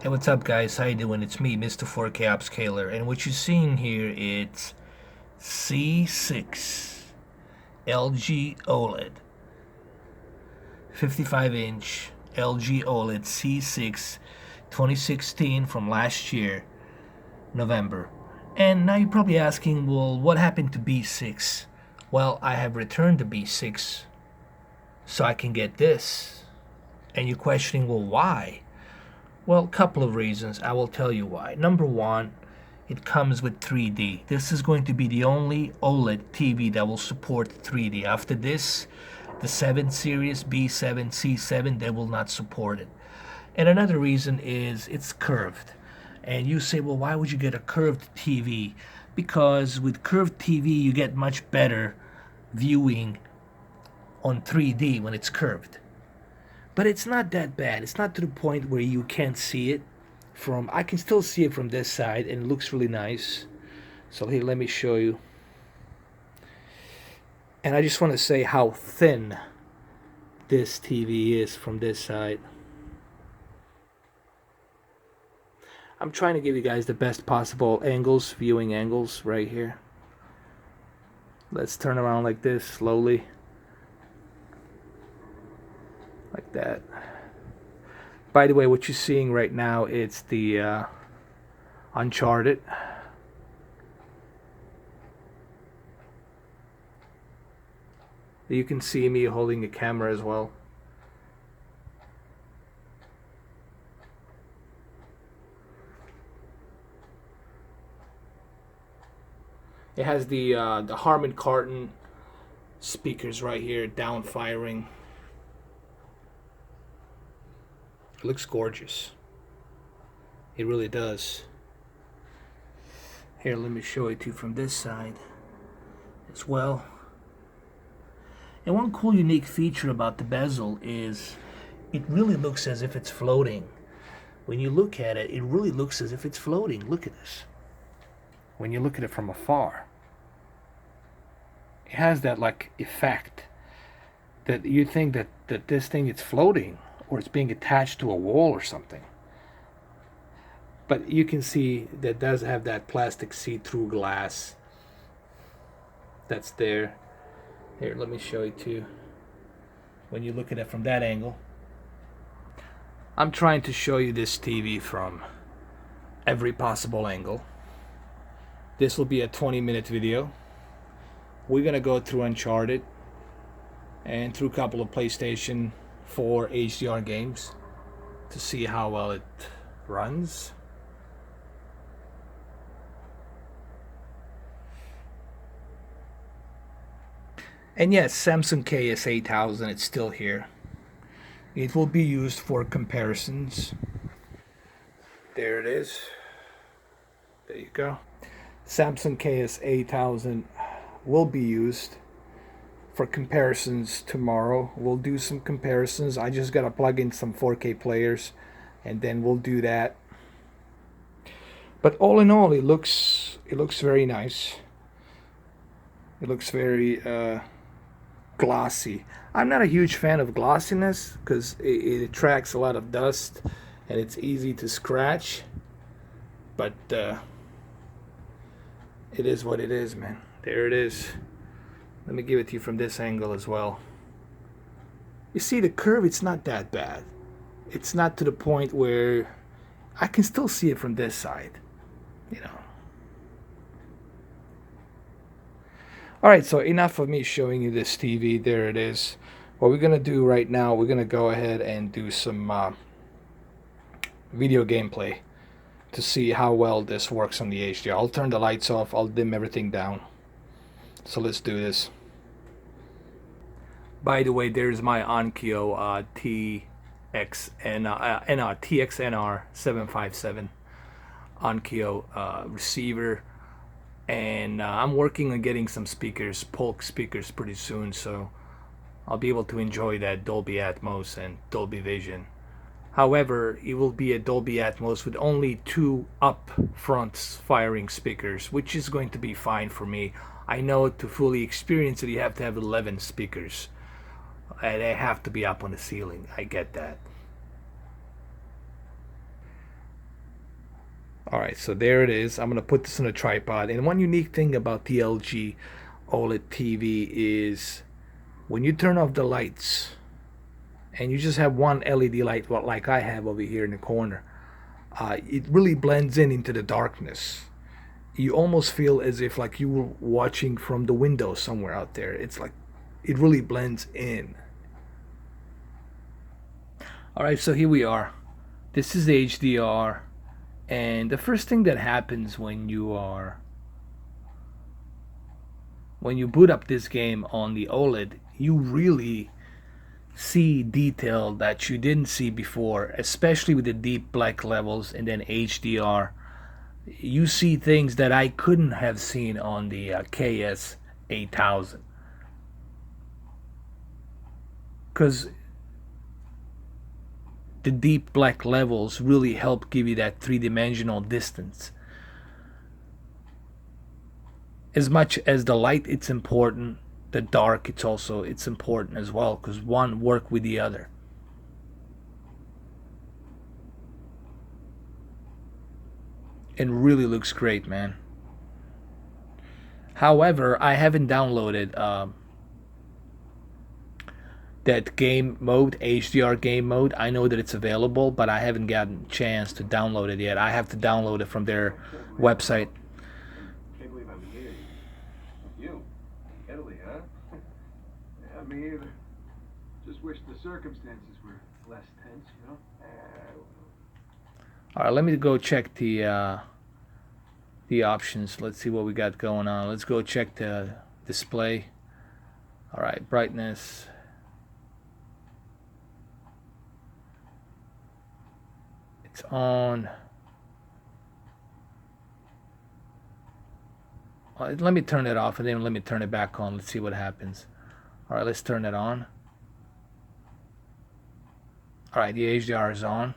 Hey, what's up, guys? How you doing? It's me, Mr. 4K Upscaler, and what you're seeing here it's C6 LG OLED, 55-inch LG OLED C6 2016 from last year, November. And now you're probably asking, well, what happened to B6? Well, I have returned to B6 so I can get this. And you're questioning, well, why? Well, a couple of reasons. I will tell you why. Number one, it comes with 3D. This is going to be the only OLED TV that will support 3D. After this, the 7 series, B7, C7, they will not support it. And another reason is it's curved. And you say, well, why would you get a curved TV? Because with curved TV, you get much better viewing on 3D when it's curved. But it's not that bad. It's not to the point where you can't see it from. I can still see it from this side, and it looks really nice. So here, let me show you. And I just want to say how thin this TV is from this side. I'm trying to give you guys the best possible angles, viewing angles right here. Let's turn around like this slowly. Like that. By the way, what you're seeing right now, it's the Uncharted. You can see me holding the camera as well. It has the Harman Kardon speakers right here, down firing. It looks gorgeous. It really does. Here, let me show it to you from this side as well. And one cool unique feature about the bezel is it really looks as if it's floating. When you look at it, it really looks as if it's floating. Look at this. When you look at it from afar, it has that like effect that you think that this thing is floating, or it's being attached to a wall or something. But you can see that does have that plastic see-through glass that's there. Here, let me show it to you. When you look at it from that angle, I'm trying to show you this TV from every possible angle. This will be a 20-minute video. We're gonna go through Uncharted and through a couple of PlayStation 4 HDR games to see how well it runs. And yes, Samsung KS8000, it's still here. It will be used for comparisons. There it is. There you go. Samsung KS8000 will be used for comparisons tomorrow. We'll do some comparisons. I just gotta plug in some 4K players and then we'll do that. But all in all, it looks very nice. It looks very glossy. I'm not a huge fan of glossiness because it attracts a lot of dust and it's easy to scratch. But it is what it is, man. There it is. Let me give it to you from this angle as well. You see the curve, it's not that bad. It's not to the point where I can still see it from this side, you know. Alright, so enough of me showing you this TV. There it is. What we're going to do right now, we're going to go ahead and do some video gameplay to see how well this works on the HDR. I'll turn the lights off, I'll dim everything down. So let's do this. By the way, there's my Onkyo TXNR 757 Onkyo receiver. And I'm working on getting some speakers, Polk speakers, pretty soon, so I'll be able to enjoy that Dolby Atmos and Dolby Vision. However, it will be a Dolby Atmos with only 2 up front firing speakers, which is going to be fine for me. I know to fully experience it, you have to have 11 speakers. And they have to be up on the ceiling. I get that. Alright, so there it is. I'm going to put this on a tripod. And one unique thing about the LG OLED TV is when you turn off the lights and you just have one LED light, well, like I have over here in the corner, it really blends in into the darkness. You almost feel as if like you were watching from the window somewhere out there. It's like it really blends in. Alright, so here we are. This is HDR. And the first thing that happens when you boot up this game on the OLED, you really see detail that you didn't see before, especially with the deep black levels and then HDR. You see things that I couldn't have seen on the KS 8000. Because the deep black levels really help give you that three-dimensional distance. As much as the light it's important, the dark it's important as well, because one work with the other. And really looks great, man. However, I haven't downloaded that game mode, HDR game mode. I know that it's available, but I haven't gotten a chance to download it yet. I have to download it from their website. Can't believe I'm here. You? Italy, huh? Yeah, me either. Just wish the circumstances were less tense, you know? Alright, let me go check the options. Let's see what we got going on. Let's go check the display. Alright, brightness. It's on. Let me turn it off and then let me turn it back on. Let's see what happens. Alright, let's turn it on. Alright, the HDR is on.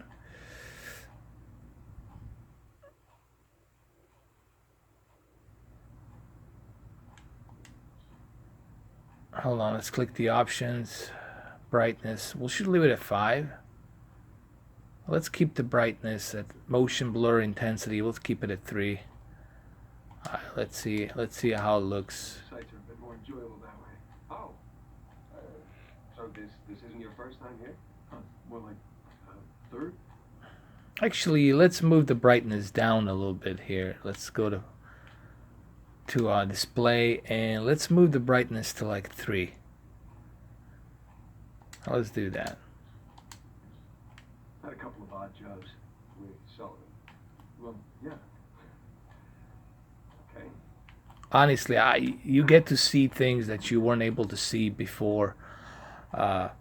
Hold on, let's click the options. Brightness. We should leave it at 5. Let's keep the brightness at motion blur intensity. Let's keep it at 3. Alright, let's see how it looks. Sights are a bit more enjoyable that way. Oh. So this isn't your first time here? Huh. More like third? Actually, let's move the brightness down a little bit here. Let's go to display and let's move the brightness to like 3. Let's do that. Had a couple of odd jobs. We saw them. Well, yeah. Okay. Honestly, you get to see things that you weren't able to see before. The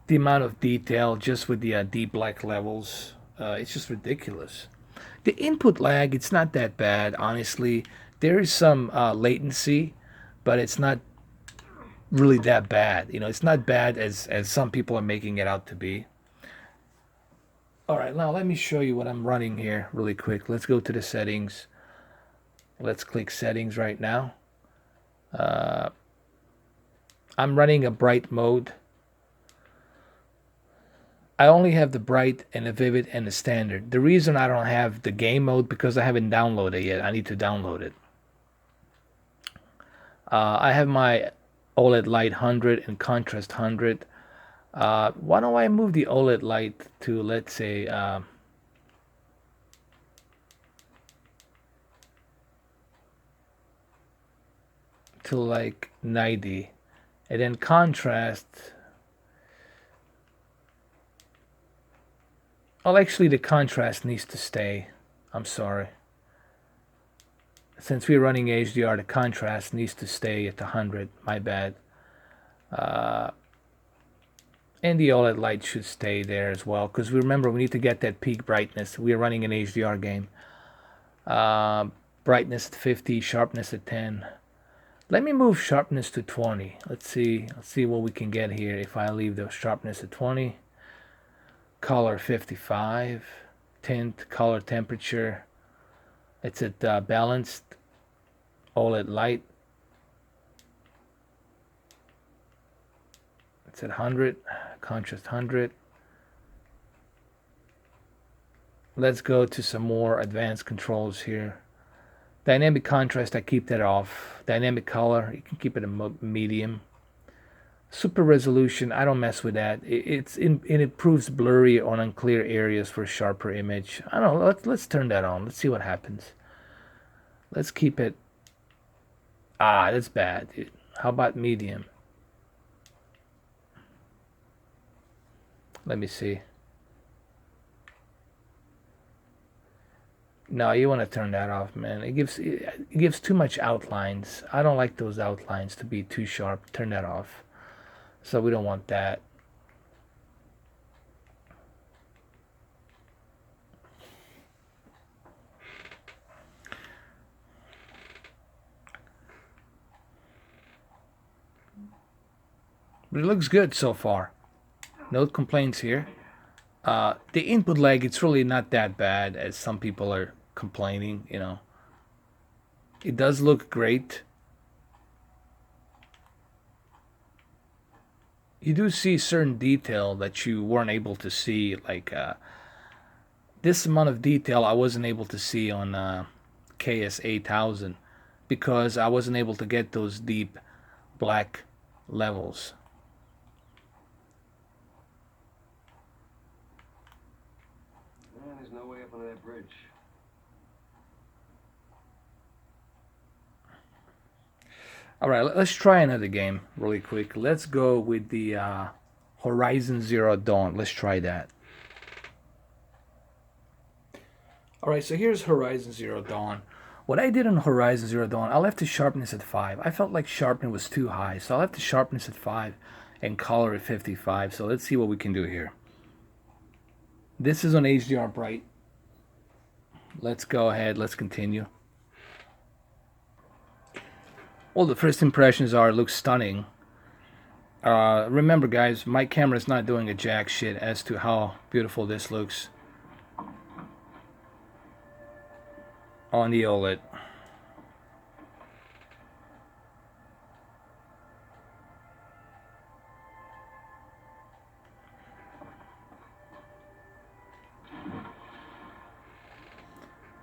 amount of detail just with the deep black levels, it's just ridiculous. The input lag, it's not that bad, honestly. There is some latency, but it's not really that bad. You know, it's not bad as some people are making it out to be. All right, now let me show you what I'm running here really quick. Let's go to the settings. Let's click settings right now. I'm running a bright mode. I only have the bright and the vivid and the standard. The reason I don't have the game mode because I haven't downloaded it yet. I need to download it. I have my OLED light 100 and contrast 100. Why don't I move the OLED light to, let's say, to like 90, and then contrast. Well, actually, the contrast needs to stay. I'm sorry. Since we're running HDR, the contrast needs to stay at 100. My bad. And the OLED light should stay there as well, because remember, we need to get that peak brightness. We're running an HDR game. Brightness at 50, sharpness at 10. Let me move sharpness to 20. Let's see what we can get here if I leave the sharpness at 20. Color 55. Tint, color, temperature. It's at balanced. OLED light. It's at 100. Contrast 100. Let's go to some more advanced controls here. Dynamic contrast, I keep that off. Dynamic color, you can keep it a medium. Super resolution, I don't mess with that. It improves blurry or unclear areas for sharper image. I don't know. Let's turn that on. Let's see what happens. Let's keep it. Ah, that's bad, dude. How about medium? Let me see. No, you want to turn that off, man. It gives too much outlines. I don't like those outlines to be too sharp. Turn that off. So we don't want that. But it looks good so far. No complaints here. The input lag, it's really not that bad as some people are complaining, you know. It does look great. You do see certain detail that you weren't able to see, like this amount of detail I wasn't able to see on KS8000 because I wasn't able to get those deep black levels. There's no way up on that bridge. All right, let's try another game really quick. Let's go with the Horizon Zero Dawn. Let's try that. All right, so here's Horizon Zero Dawn. What I did on Horizon Zero Dawn, I left the sharpness at 5. I felt like sharpness was too high, so I left the sharpness at 5 and color at 55. So let's see what we can do here. This is on HDR bright. Let's go ahead, let's continue. Well, the first impressions are it looks stunning. Remember guys, my camera is not doing a jack shit as to how beautiful this looks on the OLED.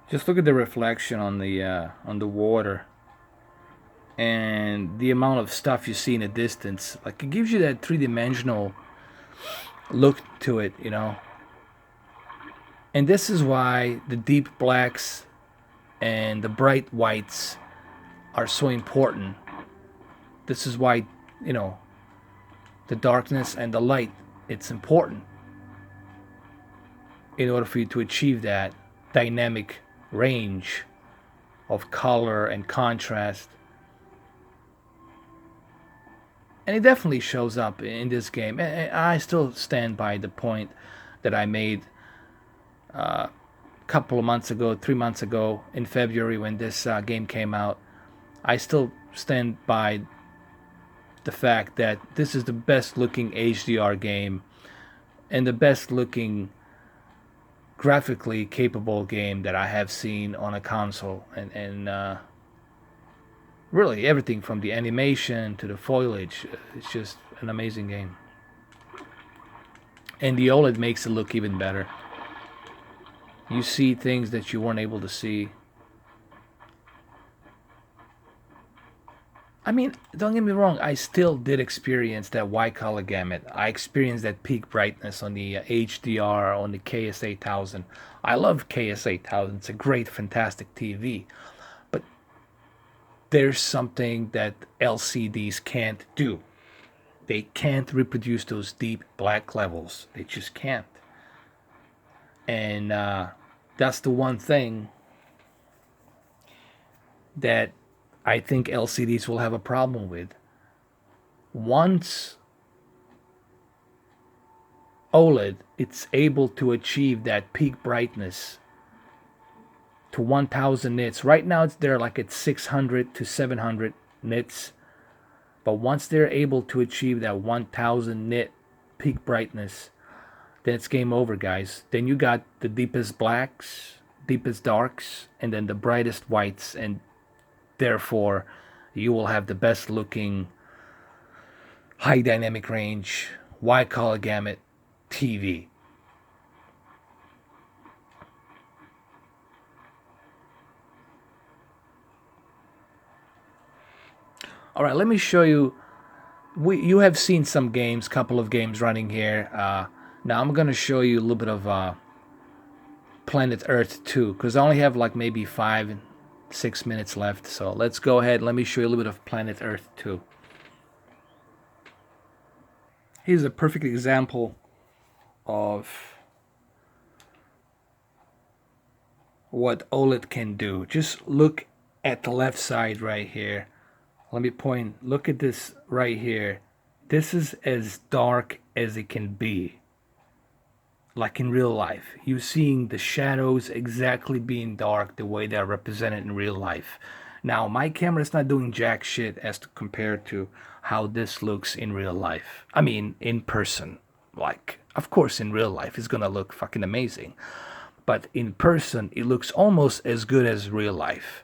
Just look at the reflection on the water and the amount of stuff you see in the distance. Like, it gives you that three-dimensional look to it, you know. And this is why the deep blacks and the bright whites are so important. This is why, you know, the darkness and the light, it's important in order for you to achieve that dynamic range of color and contrast. And it definitely shows up in this game. And I still stand by the point that I made a couple of months ago, 3 months ago, in February when this game came out. I still stand by the fact that this is the best looking HDR game and the best looking graphically capable game that I have seen on a console. And really everything from the animation to the foliage, it's just an amazing game. And the OLED makes it look even better. You see things that you weren't able to see. I mean, don't get me wrong, I still did experience that wide color gamut. I experienced that peak brightness on the HDR, on the KS8000. I love KS8000, it's a great, fantastic TV. But there's something that LCDs can't do. They can't reproduce those deep black levels. They just can't. And that's the one thing that I think LCDs will have a problem with. Once OLED, it's able to achieve that peak brightness to 1000 nits. Right now it's there like at 600 to 700 nits. But once they're able to achieve that 1000 nit peak brightness, then it's game over, guys. Then you got the deepest blacks, deepest darks, and then the brightest whites, and therefore you will have the best looking high dynamic range, wide color gamut TV. All right, let me show you. You have seen some games, couple of games running here. Now I'm gonna show you a little bit of Planet Earth 2 because I only have like maybe 5-6 minutes left. So let's go ahead. Let me show you a little bit of Planet Earth 2. Here's a perfect example of what OLED can do. Just look at the left side right here. Let me point. Look at this right here. This is as dark as it can be. Like in real life. You're seeing the shadows exactly being dark the way they're represented in real life. Now, my camera is not doing jack shit as to compare to how this looks in real life. I mean, in person. Like, of course, in real life, it's gonna look fucking amazing. But in person, it looks almost as good as real life.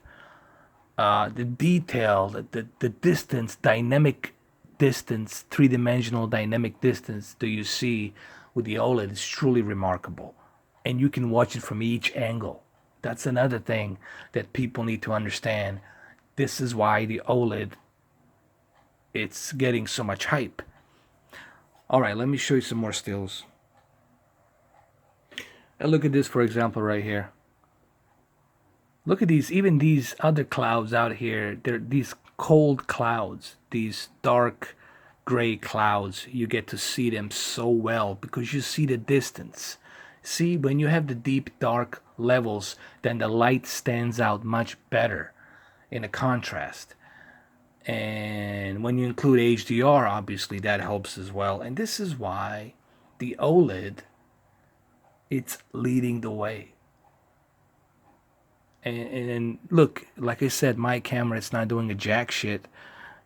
The detail, the distance, dynamic distance, three-dimensional dynamic distance that you see with the OLED is truly remarkable. And you can watch it from each angle. That's another thing that people need to understand. This is why the OLED, it's getting so much hype. All right, let me show you some more stills. And look at this, for example, right here. Look at these, even these other clouds out here. They're these cold clouds, these dark gray clouds. You get to see them so well because you see the distance. See, when you have the deep dark levels, then the light stands out much better in a contrast. And when you include HDR, obviously that helps as well. And this is why the OLED, it's leading the way. And look, like I said, my camera is not doing a jack shit.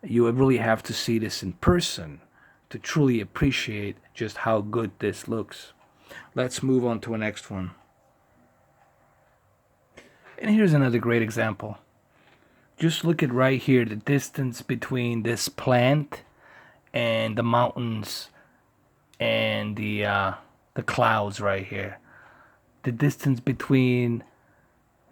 You would really have to see this in person to truly appreciate just how good this looks. Let's move on to the next one. And here's another great example. Just look at right here, the distance between this plant and the mountains and the clouds right here. The distance between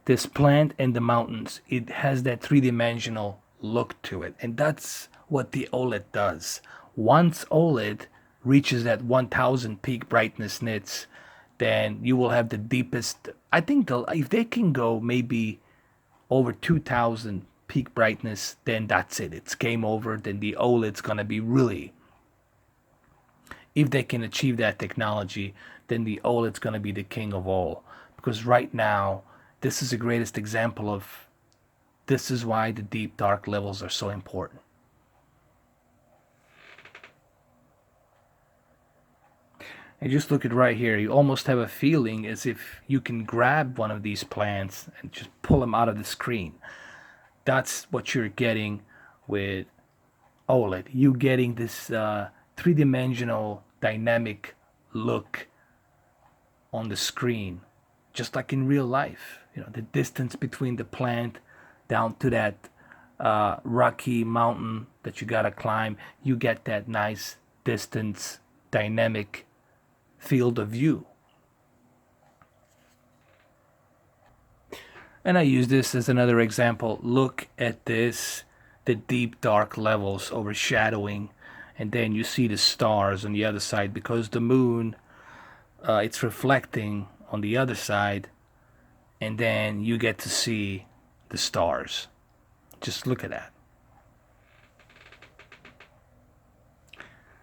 this plant and the mountains, it has that three-dimensional look to it, and that's what the OLED does. Once OLED reaches that 1000 peak brightness nits, then you will have the deepest. I think if they can go maybe over 2000 peak brightness, then that's it. It's game over. Then the OLED's gonna be really. If they can achieve that technology, then the OLED's gonna be the king of all. Because right now, this is the greatest example of. This is why the deep dark levels are so important. And just look at right here. You almost have a feeling as if you can grab one of these plants and just pull them out of the screen. That's what you're getting with OLED. You're getting this three-dimensional dynamic look on the screen, just like in real life. You know, the distance between the plant down to that rocky mountain that you gotta climb, you get that nice distance, dynamic field of view. And I use this as another example. Look at this, the deep dark levels overshadowing, and then you see the stars on the other side because the moon, it's reflecting on the other side, and then you get to see the stars. Just look at that.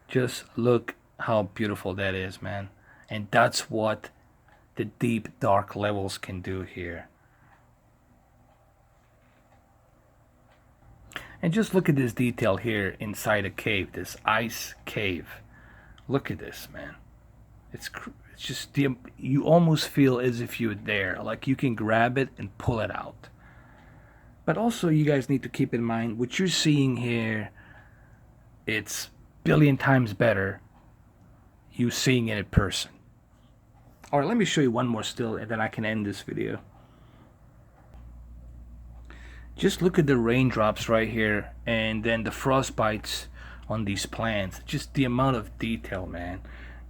Just look how beautiful that is, man. And that's what the deep dark levels can do here. And just look at this detail here inside a cave, this ice cave. Look at this, man. It's just you almost feel as if you're there, like you can grab it and pull it out. But also, you guys need to keep in mind what you're seeing here. It's billion times better you seeing it in person. All right, let me show you one more still, and then I can end this video. Just look at the raindrops right here, and then the frostbites on these plants. Just the amount of detail, man.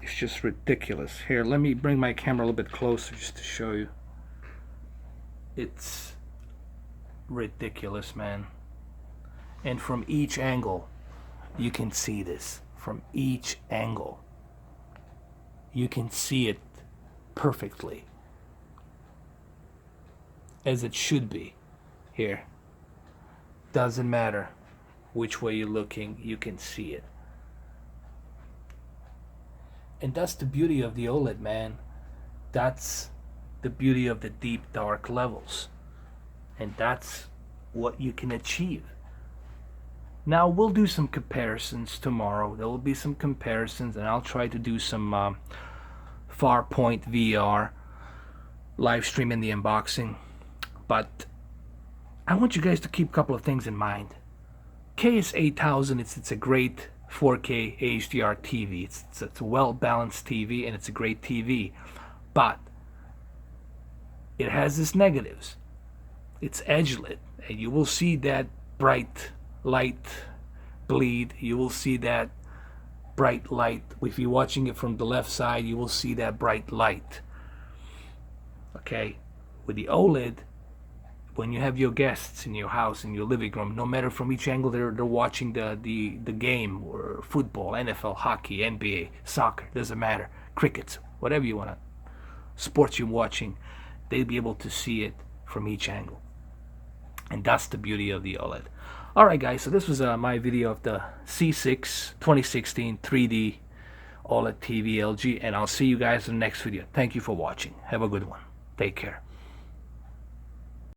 It's just ridiculous. Here, let me bring my camera a little bit closer just to show you. It's ridiculous, man. And from each angle, you can see this. From each angle, you can see it perfectly, as it should be. Here, doesn't matter which way you're looking, you can see it. And that's the beauty of the OLED, man. That's the beauty of the deep dark levels, and that's what you can achieve. Now we'll do some comparisons tomorrow. There will be some comparisons, and I'll try to do some Farpoint VR live streaming the unboxing. But I want you guys to keep a couple of things in mind. KS8000, it's a great 4K HDR TV. It's a well balanced TV, and it's a great TV. But it has its negatives. It's edge lit, and you will see that bright light bleed. You will see that bright light. If you're watching it from the left side, you will see that bright light. Okay, with the OLED, when you have your guests in your house, in your living room, no matter from each angle they're watching the game, or football, NFL, hockey, NBA, soccer, doesn't matter, crickets, whatever you want to, sports you're watching, they'll be able to see it from each angle. And that's the beauty of the OLED. Alright guys, so this was my video of the C6 2016 3D OLED TV LG, and I'll see you guys in the next video. Thank you for watching. Have a good one. Take care.